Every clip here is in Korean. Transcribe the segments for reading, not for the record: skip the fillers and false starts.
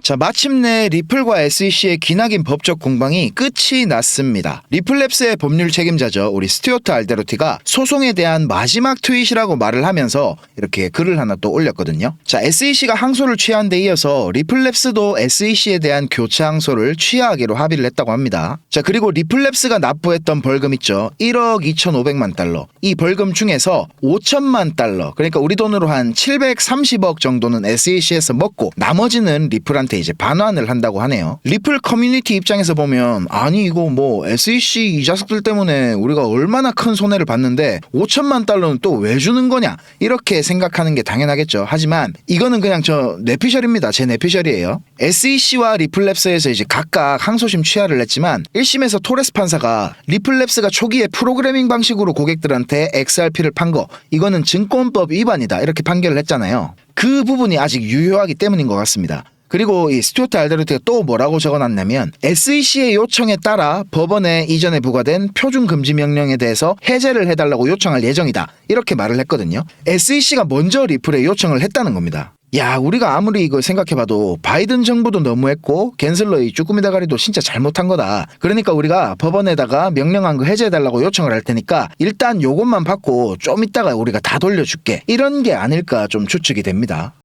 자, 마침내 리플과 SEC의 기나긴 법적 공방이 끝이 났습니다. 리플랩스의 법률 책임자죠. 우리 스튜어트 알데로티가 소송에 대한 마지막 트윗이라고 말을 하면서 이렇게 글을 하나 또 올렸거든요. 자, SEC가 항소를 취한 데 이어서 리플랩스도 SEC에 대한 교체 항소를 취하하기로 합의를 했다고 합니다. 자, 그리고 리플랩스가 납부했던 벌금 있죠. 1억 2,500만 달러. 이 벌금 중에서 5천만 달러, 그러니까 우리 돈으로 한 730억 정도는 SEC에서 먹고 나머지는 리플한테 이제 반환을 한다고 하네요. 리플 커뮤니티 입장에서 보면 아니 이거 뭐 SEC 이 자식들 때문에 우리가 얼마나 큰 손해를 봤는데 5천만 달러는 또 왜 주는 거냐 이렇게 생각하는 게 당연하겠죠. 하지만 이거는 그냥 저 내피셜입니다. 제 내피셜이에요. SEC와 리플랩스에서 이제 각각 항소심 취하를 했지만 1심에서 토레스 판사가 리플랩스가 초기에 프로그래밍 방식으로 고객들한테 XRP를 판 거 이거는 증권법 위반이다 이렇게 판결을 했잖아요. 그 부분이 아직 유효하기 때문인 것 같습니다. 그리고 이 스튜어트 알데로티가 또 뭐라고 적어놨냐면 SEC의 요청에 따라 법원에 이전에 부과된 표준 금지 명령에 대해서 해제를 해달라고 요청할 예정이다 이렇게 말을 했거든요. SEC가 먼저 리플에 요청을 했다는 겁니다. 야, 우리가 아무리 이거 생각해봐도 바이든 정부도 너무했고 갠슬러의 쭈꾸미 대가리도 진짜 잘못한 거다. 그러니까 우리가 법원에다가 명령한 거 해제해달라고 요청을 할 테니까 일단 요것만 받고 좀 이따가 우리가 다 돌려줄게, 이런 게 아닐까 좀 추측이 됩니다.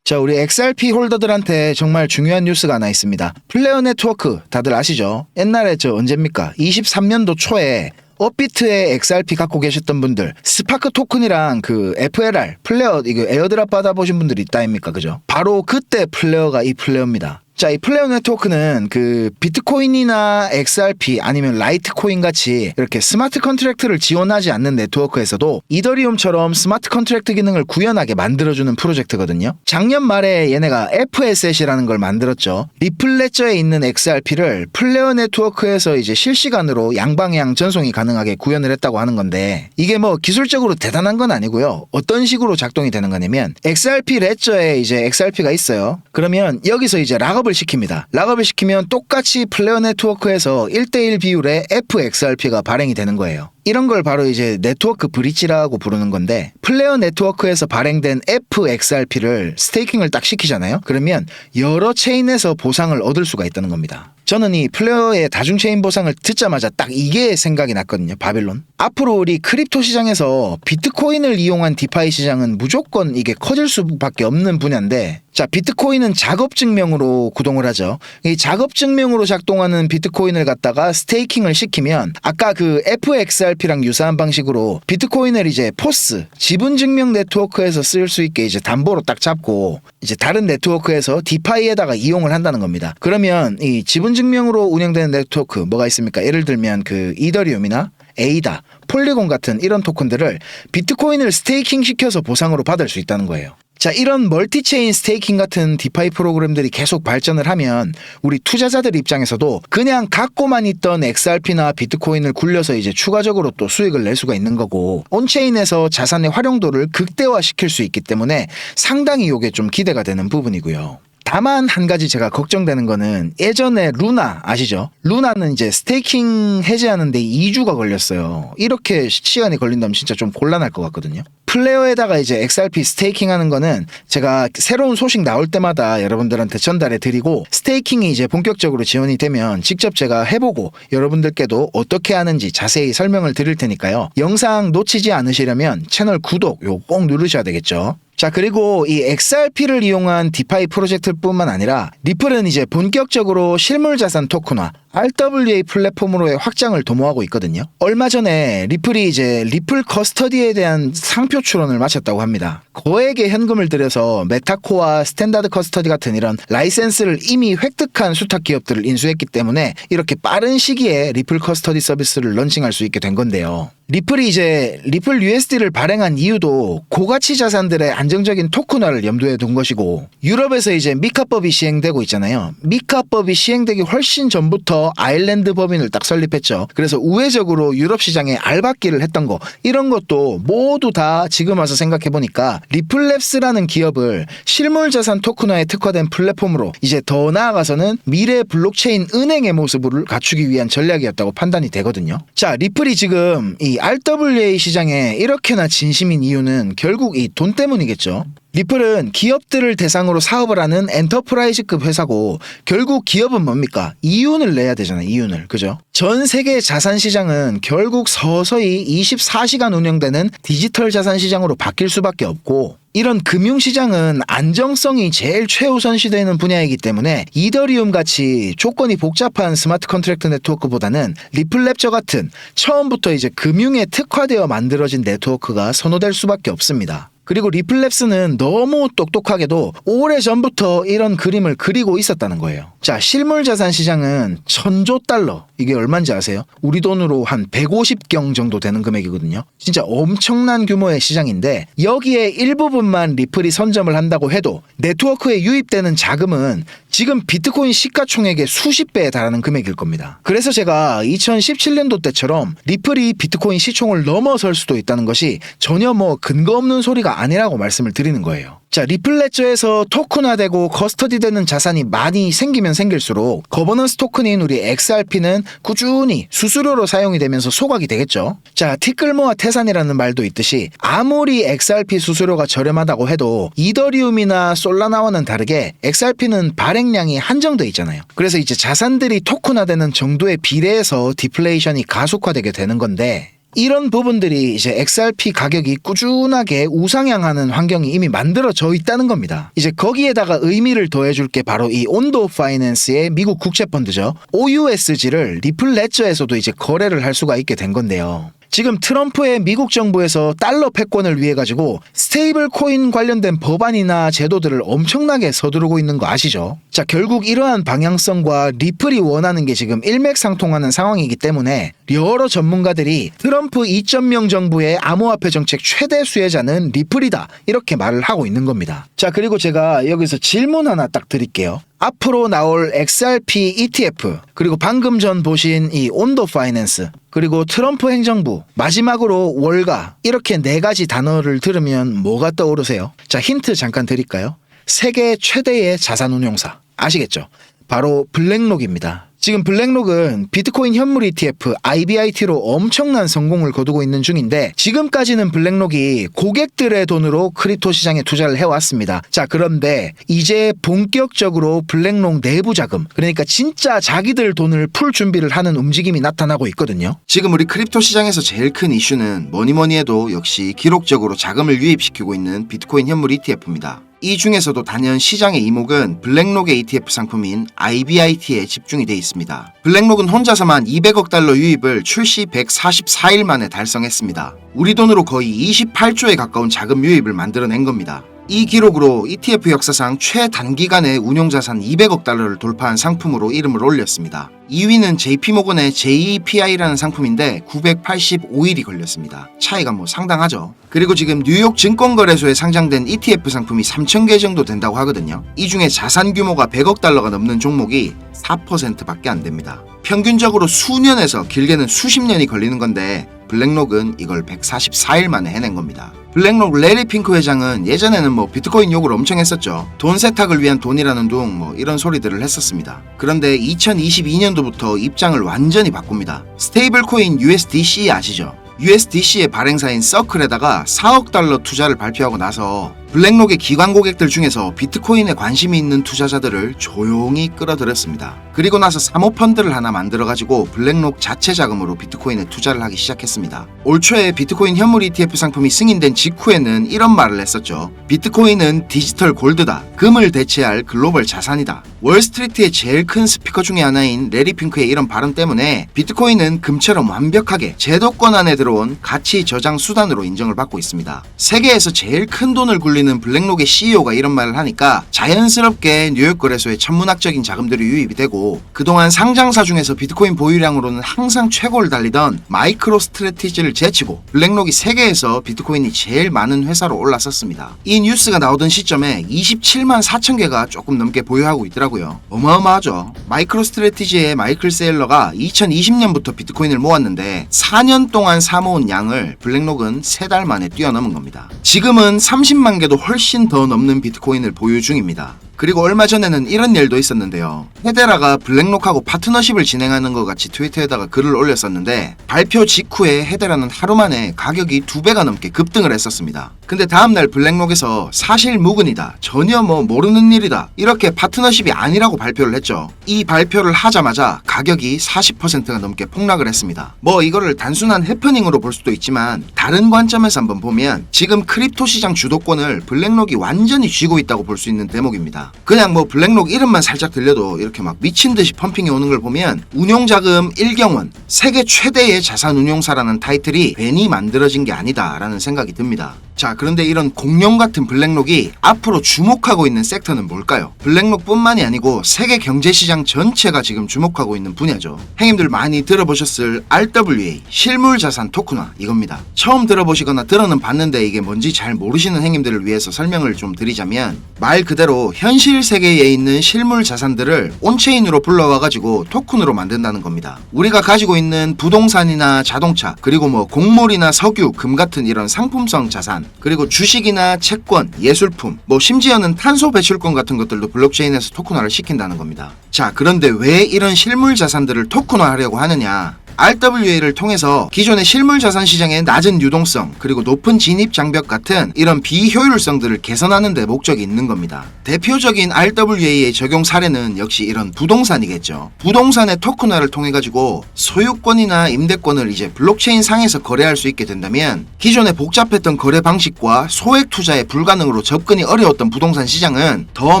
자, 우리 XRP 홀더들한테 정말 중요한 뉴스가 하나 있습니다. 플레어 네트워크 다들 아시죠? 옛날에 저 언제입니까? 23년도 초에 업비트에 XRP 갖고 계셨던 분들, 스파크 토큰이랑 그 FLR 플레어 이거 에어드랍 받아보신 분들이 있다 아닙니까? 그죠? 바로 그때 플레어가 이 플레어입니다. 자, 이 플레어 네트워크는 그 비트코인이나 XRP 아니면 라이트코인 같이 이렇게 스마트 컨트랙트를 지원하지 않는 네트워크에서도 이더리움처럼 스마트 컨트랙트 기능을 구현하게 만들어주는 프로젝트거든요. 작년 말에 얘네가 FSS이라는 걸 만들었죠. 리플 레저에 있는 XRP를 플레어 네트워크에서 이제 실시간으로 양방향 전송이 가능하게 구현을 했다고 하는 건데, 이게 뭐 기술적으로 대단한 건 아니고요. 어떤 식으로 작동이 되는 거냐면 XRP 레저에 이제 XRP가 있어요. 그러면 여기서 이제 락업을 시킵니다. 락업을 시키면 똑같이 플레어 네트워크에서 1대1 비율의 FXRP가 발행이 되는 거예요. 이런 걸 바로 이제 네트워크 브릿지라고 부르는 건데, 플레어 네트워크에서 발행된 FXRP를 스테이킹을 딱 시키잖아요. 그러면 여러 체인에서 보상을 얻을 수가 있다는 겁니다. 저는 이 플레어의 다중체인 보상을 듣자마자 딱 이게 생각이 났거든요. 바빌론. 앞으로 우리 크립토 시장에서 비트코인을 이용한 디파이 시장은 무조건 이게 커질 수밖에 없는 분야인데, 자, 비트코인은 작업증명으로 구동을 하죠. 이 작업증명으로 작동하는 비트코인을 갖다가 스테이킹을 시키면 아까 그 FXRP랑 유사한 방식으로 비트코인을 이제 포스, 지분증명 네트워크에서 쓸 수 있게 이제 담보로 딱 잡고 이제 다른 네트워크에서 디파이에다가 이용을 한다는 겁니다. 그러면 이 지분증명으로 운영되는 네트워크 뭐가 있습니까? 예를 들면 그 이더리움이나 에이다, 폴리곤 같은 이런 토큰들을 비트코인을 스테이킹 시켜서 보상으로 받을 수 있다는 거예요. 자, 이런 멀티체인 스테이킹 같은 디파이 프로그램들이 계속 발전을 하면 우리 투자자들 입장에서도 그냥 갖고만 있던 XRP나 비트코인을 굴려서 이제 추가적으로 또 수익을 낼 수가 있는 거고, 온체인에서 자산의 활용도를 극대화시킬 수 있기 때문에 상당히 이게 좀 기대가 되는 부분이고요. 다만 한 가지 제가 걱정되는 거는, 예전에 루나 아시죠? 루나는 이제 스테이킹 해제하는데 2주가 걸렸어요. 이렇게 시간이 걸린다면 진짜 좀 곤란할 것 같거든요. 플레어에다가 이제 XRP 스테이킹 하는 거는 제가 새로운 소식 나올 때마다 여러분들한테 전달해 드리고, 스테이킹이 이제 본격적으로 지원이 되면 직접 제가 해보고 여러분들께도 어떻게 하는지 자세히 설명을 드릴 테니까요. 영상 놓치지 않으시려면 채널 구독 요 꼭 누르셔야 되겠죠. 자, 그리고 이 XRP를 이용한 디파이 프로젝트뿐만 아니라 리플은 이제 본격적으로 실물자산 토큰화 RWA 플랫폼으로의 확장을 도모하고 있거든요. 얼마 전에 리플이 이제 리플 커스터디에 대한 상표 출원을 마쳤다고 합니다. 거액의 현금을 들여서 메타코와 스탠다드 커스터디 같은 이런 라이센스를 이미 획득한 수탁 기업들을 인수했기 때문에 이렇게 빠른 시기에 리플 커스터디 서비스를 런칭할 수 있게 된 건데요. 리플이 이제 리플 USD를 발행한 이유도 고가치 자산들의 안정적인 토큰화를 염두에 둔 것이고, 유럽에서 이제 미카법이 시행되고 있잖아요. 미카법이 시행되기 훨씬 전부터 더 아일랜드 법인을 딱 설립했죠. 그래서 우회적으로 유럽 시장에 알박기를 했던 거, 이런 것도 모두 다 지금 와서 생각해보니까 리플랩스라는 기업을 실물자산 토큰화에 특화된 플랫폼으로 이제 더 나아가서는 미래 블록체인 은행의 모습을 갖추기 위한 전략이었다고 판단이 되거든요. 자, 리플이 지금 이 RWA 시장에 이렇게나 진심인 이유는 결국 이 돈 때문이겠죠. 리플은 기업들을 대상으로 사업을 하는 엔터프라이즈급 회사고, 결국 기업은 뭡니까? 이윤을 내야 되잖아요. 이윤을. 그죠? 전 세계 자산 시장은 결국 서서히 24시간 운영되는 디지털 자산 시장으로 바뀔 수밖에 없고, 이런 금융시장은 안정성이 제일 최우선시되는 분야이기 때문에 이더리움 같이 조건이 복잡한 스마트 컨트랙트 네트워크보다는 리플랩저 같은 처음부터 이제 금융에 특화되어 만들어진 네트워크가 선호될 수밖에 없습니다. 그리고 리플랩스는 너무 똑똑하게도 오래전부터 이런 그림을 그리고 있었다는 거예요. 자, 실물자산 시장은 1000조 달러, 이게 얼마인지 아세요? 우리 돈으로 한 150경 정도 되는 금액이거든요. 진짜 엄청난 규모의 시장인데, 여기에 일부분만 리플이 선점을 한다고 해도 네트워크에 유입되는 자금은 지금 비트코인 시가총액의 수십 배에 달하는 금액일 겁니다. 그래서 제가 2017년도 때처럼 리플이 비트코인 시총을 넘어설 수도 있다는 것이 전혀 뭐 근거 없는 소리가 아니라고 말씀을 드리는 거예요. 자, 리플레저에서 토큰화되고 커스터디되는 자산이 많이 생기면 생길수록 거버넌스 토큰인 우리 XRP는 꾸준히 수수료로 사용이 되면서 소각이 되겠죠. 자, 티끌모아 태산이라는 말도 있듯이 아무리 XRP 수수료가 저렴하다고 해도 이더리움이나 솔라나와는 다르게 XRP는 발행량이 한정돼 있잖아요. 그래서 이제 자산들이 토큰화되는 정도에 비례해서 디플레이션이 가속화되게 되는 건데, 이런 부분들이 이제 XRP 가격이 꾸준하게 우상향하는 환경이 이미 만들어져 있다는 겁니다. 이제 거기에다가 의미를 더해줄 게 바로 이 온도 파이낸스의 미국 국채펀드죠. OUSG를 리플레저에서도 이제 거래를 할 수가 있게 된 건데요. 지금 트럼프의 미국 정부에서 달러 패권을 위해 가지고 스테이블 코인 관련된 법안이나 제도들을 엄청나게 서두르고 있는 거 아시죠? 자, 결국 이러한 방향성과 리플이 원하는 게 지금 일맥상통하는 상황이기 때문에 여러 전문가들이 트럼프 2.0 정부의 암호화폐 정책 최대 수혜자는 리플이다, 이렇게 말을 하고 있는 겁니다. 자, 그리고 제가 여기서 질문 하나 딱 드릴게요. 앞으로 나올 XRP ETF, 그리고 방금 전 보신 이 온도 파이낸스, 그리고 트럼프 행정부, 마지막으로 월가, 이렇게 4가지 단어를 들으면 뭐가 떠오르세요? 자, 힌트 잠깐 드릴까요? 세계 최대의 자산운용사, 아시겠죠? 바로 블랙록입니다. 지금 블랙록은 비트코인 현물 ETF IBIT로 엄청난 성공을 거두고 있는 중인데, 지금까지는 블랙록이 고객들의 돈으로 크립토 시장에 투자를 해왔습니다. 자, 그런데 이제 본격적으로 블랙록 내부 자금, 그러니까 진짜 자기들 돈을 풀 준비를 하는 움직임이 나타나고 있거든요. 지금 우리 크립토 시장에서 제일 큰 이슈는 뭐니뭐니 해도 역시 기록적으로 자금을 유입시키고 있는 비트코인 현물 ETF입니다. 이 중에서도 단연 시장의 이목은 블랙록의 ETF 상품인 IBIT에 집중이 돼 있습니다. 블랙록은 혼자서만 200억 달러 유입을 출시 144일 만에 달성했습니다. 우리 돈으로 거의 28조에 가까운 자금 유입을 만들어낸 겁니다. 이 기록으로 ETF 역사상 최단기간에 운용자산 200억 달러를 돌파한 상품으로 이름을 올렸습니다. 2위는 JP모건의 JEPI라는 상품인데 985일이 걸렸습니다. 차이가 뭐 상당하죠. 그리고 지금 뉴욕 증권거래소에 상장된 ETF 상품이 3,000개 정도 된다고 하거든요. 이 중에 자산 규모가 100억 달러가 넘는 종목이 4%밖에 안 됩니다. 평균적으로 수년에서 길게는 수십 년이 걸리는 건데, 블랙록은 이걸 144일 만에 해낸 겁니다. 블랙록 레리 핑크 회장은 예전에는 뭐 비트코인 욕을 엄청 했었죠. 돈 세탁을 위한 돈이라는 둥 뭐 이런 소리들을 했었습니다. 그런데 2022년도부터 입장을 완전히 바꿉니다. 스테이블 코인 USDC 아시죠? USDC의 발행사인 서클에다가 4억 달러 투자를 발표하고 나서 블랙록의 기관 고객들 중에서 비트코인에 관심이 있는 투자자들을 조용히 끌어들였습니다. 그리고 나서 사모펀드를 하나 만들어가지고 블랙록 자체 자금으로 비트코인에 투자를 하기 시작했습니다. 올 초에 비트코인 현물 ETF 상품이 승인된 직후에는 이런 말을 했었죠. 비트코인은 디지털 골드다. 금을 대체할 글로벌 자산이다. 월스트리트의 제일 큰 스피커 중에 하나인 레리 핑크의 이런 발언 때문에 비트코인은 금처럼 완벽하게 제도권 안에 들어온 가치 저장 수단으로 인정을 받고 있습니다. 세계에서 제일 큰 돈을 굴리는 불리는 블랙록의 CEO가 이런 말을 하니까 자연스럽게 뉴욕 거래소에 천문학적인 자금들이 유입이 되고 그동안 상장사 중에서 비트코인 보유량으로는 항상 최고를 달리던 마이크로 스트래티지를 제치고 블랙록이 세계에서 비트코인이 제일 많은 회사로 올라섰습니다. 이 뉴스가 나오던 시점에 27만 4천 개가 조금 넘게 보유하고 있더라고요. 어마어마하죠. 마이크로 스트래티지의 마이클 세일러가 2020년부터 비트코인을 모았는데 4년 동안 사모은 양을 블랙록은 3달 만에 뛰어넘은 겁니다. 지금은 30만 개도 훨씬 더 넘는 비트코인을 보유 중입니다. 그리고 얼마 전에는 이런 일도 있었는데요. 헤데라가 블랙록하고 파트너십을 진행하는 것 같이 트위터에다가 글을 올렸었는데 발표 직후에 헤데라는 하루 만에 가격이 2배가 넘게 급등을 했었습니다. 근데 다음날 블랙록에서 사실 무근이다, 전혀 모르는 일이다, 이렇게 파트너십이 아니라고 발표를 했죠. 이 발표를 하자마자 가격이 40%가 넘게 폭락을 했습니다. 이거를 단순한 해프닝으로 볼 수도 있지만 다른 관점에서 한번 보면 지금 크립토 시장 주도권을 블랙록이 완전히 쥐고 있다고 볼 수 있는 대목입니다. 그냥 블랙록 이름만 살짝 들려도 이렇게 막 미친듯이 펌핑이 오는 걸 보면 운용자금 1경원 세계 최대의 자산 운용사라는 타이틀이 괜히 만들어진 게 아니다 라는 생각이 듭니다. 자, 그런데 이런 공룡 같은 블랙록이 앞으로 주목하고 있는 섹터는 뭘까요? 블랙록뿐만이 아니고 세계 경제시장 전체가 지금 주목하고 있는 분야죠. 형님들 많이 들어보셨을 RWA, 실물자산 토큰화, 이겁니다. 처음 들어보시거나 들어는 봤는데 이게 뭔지 잘 모르시는 형님들을 위해서 설명을 좀 드리자면 말 그대로 현실 세계에 있는 실물 자산들을 온체인으로 불러와가지고 토큰으로 만든다는 겁니다. 우리가 가지고 있는 부동산이나 자동차, 그리고 곡물이나 석유, 금 같은 이런 상품성 자산, 그리고 주식이나 채권, 예술품, 심지어는 탄소 배출권 같은 것들도 블록체인에서 토큰화를 시킨다는 겁니다. 자, 그런데 왜 이런 실물 자산들을 토큰화하려고 하느냐? RWA를 통해서 기존의 실물 자산 시장의 낮은 유동성 그리고 높은 진입 장벽 같은 이런 비효율성들을 개선하는 데 목적이 있는 겁니다. 대표적인 RWA의 적용 사례는 역시 이런 부동산이겠죠. 부동산의 토큰화를 통해 가지고 소유권이나 임대권을 이제 블록체인 상에서 거래할 수 있게 된다면 기존의 복잡했던 거래 방식과 소액 투자에 불가능으로 접근이 어려웠던 부동산 시장은 더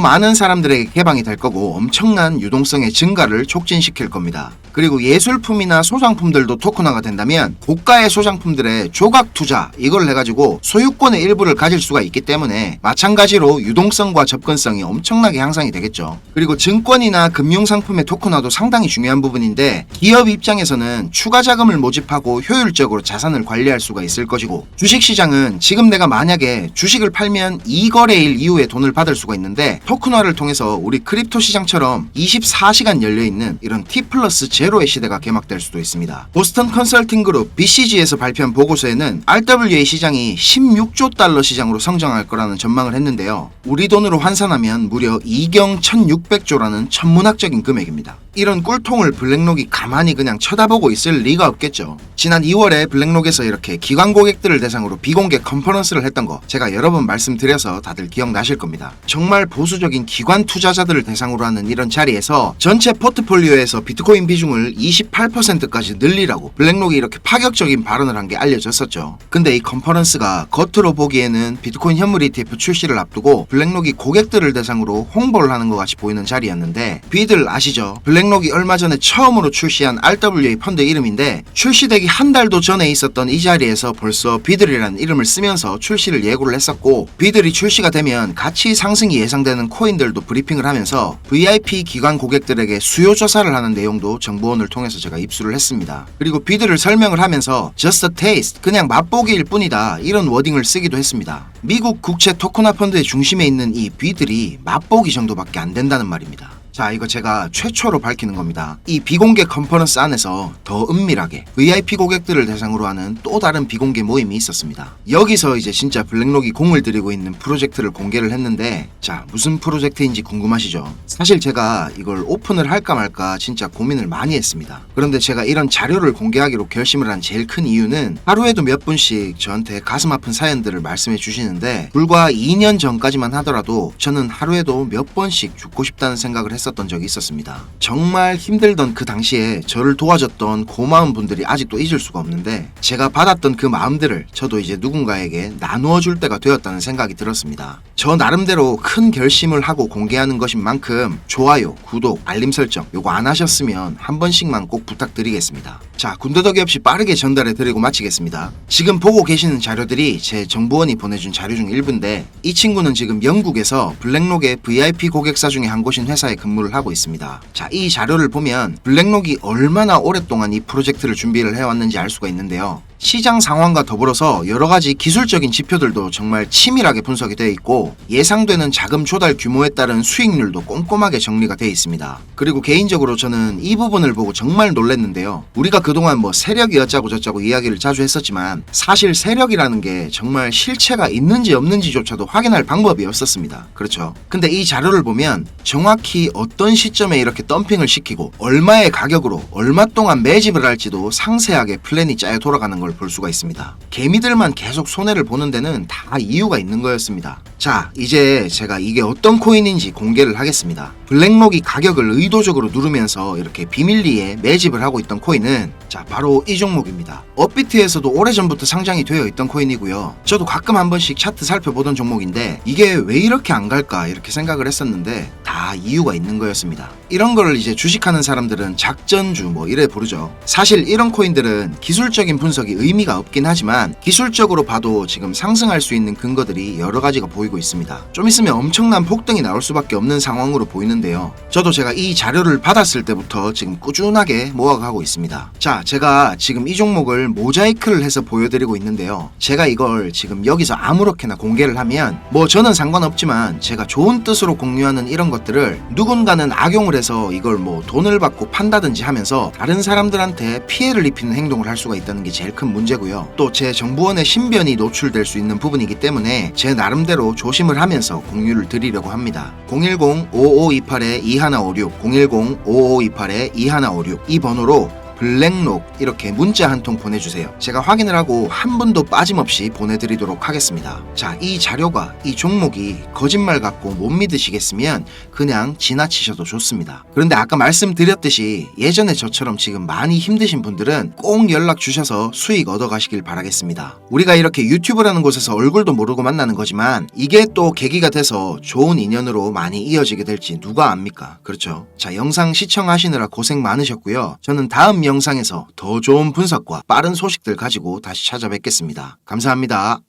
많은 사람들에게 개방이 될 거고 엄청난 유동성의 증가를 촉진시킬 겁니다. 그리고 예술품이나 소장품들도 토큰화가 된다면 고가의 소장품들의 조각 투자 이걸 해가지고 소유권의 일부를 가질 수가 있기 때문에 마찬가지로 유동성과 접근성이 엄청나게 향상이 되겠죠. 그리고 증권이나 금융상품의 토큰화도 상당히 중요한 부분인데 기업 입장에서는 추가 자금을 모집하고 효율적으로 자산을 관리할 수가 있을 것이고 주식시장은 지금 내가 만약에 주식을 팔면 2거래일 이후에 돈을 받을 수가 있는데 토큰화를 통해서 우리 크립토 시장처럼 24시간 열려있는 이런 T+0의 시대가 개막될 수도 있습니다. 보스턴 컨설팅 그룹 BCG에서 발표한 보고서에는 RWA 시장이 16조 달러 시장으로 성장할 거라는 전망을 했는데요. 우리 돈으로 환산하면 무려 2경 1600조라는 천문학적인 금액입니다. 이런 꿀통을 블랙록이 가만히 그냥 쳐다보고 있을 리가 없겠죠. 지난 2월에 블랙록에서 이렇게 기관 고객들을 대상으로 비공개 컨퍼런스를 했던 거 제가 여러 번 말씀드려서 다들 기억나실 겁니다. 정말 보수적인 기관 투자자들을 대상으로 하는 이런 자리에서 전체 포트폴리오에서 비트코인 비중을 28%까지 늘리라고 블랙록이 이렇게 파격적인 발언을 한 게 알려졌었죠. 근데 이 컨퍼런스가 겉으로 보기에는 비트코인 현물 ETF 출시를 앞두고 블랙록이 고객들을 대상으로 홍보를 하는 것 같이 보이는 자리였는데 비들 아시죠? 블랙록이 얼마 전에 처음으로 출시한 RWA 펀드 이름인데 출시되기 한 달도 전에 있었던 이 자리에서 벌써 비들이라는 이름을 쓰면서 출시를 예고를 했었고 비들이 출시가 되면 가치 상승이 예상되는 코인들도 브리핑을 하면서 VIP 기관 고객들에게 수요 조사를 하는 내용도 정보원을 통해서 제가 입수를 했습니다. 그리고 비들을 설명을 하면서 just a taste, 그냥 맛보기일 뿐이다 이런 워딩을 쓰기도 했습니다. 미국 국채 토큰화 펀드의 중심에 있는 이 비들이 맛보기 정도밖에 안 된다는 말입니다. 자, 이거 제가 최초로 밝히는 겁니다. 이 비공개 컨퍼런스 안에서 더 은밀하게 VIP 고객들을 대상으로 하는 또 다른 비공개 모임이 있었습니다. 여기서 이제 진짜 블랙록이 공을 들이고 있는 프로젝트를 공개를 했는데 자, 무슨 프로젝트인지 궁금하시죠? 사실 제가 이걸 오픈을 할까 말까 진짜 고민을 많이 했습니다. 그런데 제가 이런 자료를 공개하기로 결심을 한 제일 큰 이유는 하루에도 몇 분씩 저한테 가슴 아픈 사연들을 말씀해 주시는데 불과 2년 전까지만 하더라도 저는 하루에도 몇 번씩 죽고 싶다는 생각을 했었던 적이 있었습니다. 정말 힘들던 그 당시에 저를 도와줬던 고마운 분들이 아직도 잊을 수가 없는데 제가 받았던 그 마음들을 저도 이제 누군가에게 나누어 줄 때가 되었다는 생각이 들었습니다. 저 나름대로 큰 결심을 하고 공개하는 것인 만큼 좋아요, 구독, 알림 설정 요거 안 하셨으면 한 번씩만 꼭 부탁드리겠습니다. 자, 군더더기 없이 빠르게 전달해 드리고 마치겠습니다. 지금 보고 계시는 자료들이 제 정보원이 보내준 자료 중 일부인데, 이 친구는 지금 영국에서 블랙록의 VIP 고객사 중에 한 곳인 회사에 근무를 하고 있습니다. 자, 이 자료를 보면 블랙록이 얼마나 오랫동안 이 프로젝트를 준비를 해왔는지 알 수가 있는데요. 시장 상황과 더불어서 여러 가지 기술적인 지표들도 정말 치밀하게 분석이 되어 있고, 예상되는 자금 조달 규모에 따른 수익률도 꼼꼼하게 정리가 되어 있습니다. 그리고 개인적으로 저는 이 부분을 보고 정말 놀랐는데요. 우리가 그동안 뭐 세력이 어쩌고 저쩌고 이야기를 자주 했었지만, 사실 세력이라는 게 정말 실체가 있는지 없는지조차도 확인할 방법이 없었습니다. 그렇죠? 근데 이 자료를 보면 정확히 어떤 시점에 이렇게 덤핑을 시키고 얼마의 가격으로 얼마 동안 매집을 할지도 상세하게 플랜이 짜여 돌아가는 걸 볼 수가 있습니다. 개미들만 계속 손해를 보는 데는 다 이유가 있는 거였습니다. 자, 이제 제가 이게 어떤 코인인지 공개를 하겠습니다. 블랙록이 가격을 의도적으로 누르면서 이렇게 비밀리에 매집을 하고 있던 코인은, 자, 바로 이 종목입니다. 업비트에서도 오래전부터 상장이 되어 있던 코인이고요. 저도 가끔 한 번씩 차트 살펴보던 종목인데, 이게 왜 이렇게 안 갈까 이렇게 생각을 했었는데 다 이유가 있는 거였습니다. 이런 거를 이제 주식하는 사람들은 작전주 뭐 이래 부르죠. 사실 이런 코인들은 기술적인 분석이 의미가 없긴 하지만 기술적으로 봐도 지금 상승할 수 있는 근거들이 여러 가지가 보이고 있습니다. 좀 있으면 엄청난 폭등이 나올 수밖에 없는 상황으로 보이는데요. 저도 제가 이 자료를 받았을 때부터 지금 꾸준하게 모아가고 있습니다. 자, 제가 지금 이 종목을 모자이크를 해서 보여드리고 있는데요. 제가 이걸 지금 여기서 아무렇게나 공개를 하면 뭐 저는 상관없지만, 제가 좋은 뜻으로 공유하는 이런 것들을 누군가는 악용을 해서 이걸 뭐 돈을 받고 판다든지 하면서 다른 사람들한테 피해를 입히는 행동을 할 수가 있다는 게 제일 큰 문제고요. 또 제 정보원의 신변이 노출될 수 있는 부분이기 때문에 제 나름대로 조심을 하면서 공유를 드리려고 합니다. 010-5528-2156, 010-5528-2156 이 번호로 블랙록 이렇게 문자 한 통 보내주세요. 제가 확인을 하고 한 분도 빠짐없이 보내드리도록 하겠습니다. 자, 이 자료가, 이 종목이 거짓말 같고 못 믿으시겠으면 그냥 지나치셔도 좋습니다. 그런데 아까 말씀드렸듯이 예전에 저처럼 지금 많이 힘드신 분들은 꼭 연락 주셔서 수익 얻어가시길 바라겠습니다. 우리가 이렇게 유튜브라는 곳에서 얼굴도 모르고 만나는 거지만, 이게 또 계기가 돼서 좋은 인연으로 많이 이어지게 될지 누가 압니까? 그렇죠? 자, 영상 시청하시느라 고생 많으셨고요. 저는 다음 영상에서 더 좋은 분석과 빠른 소식들 가지고 다시 찾아뵙겠습니다. 감사합니다.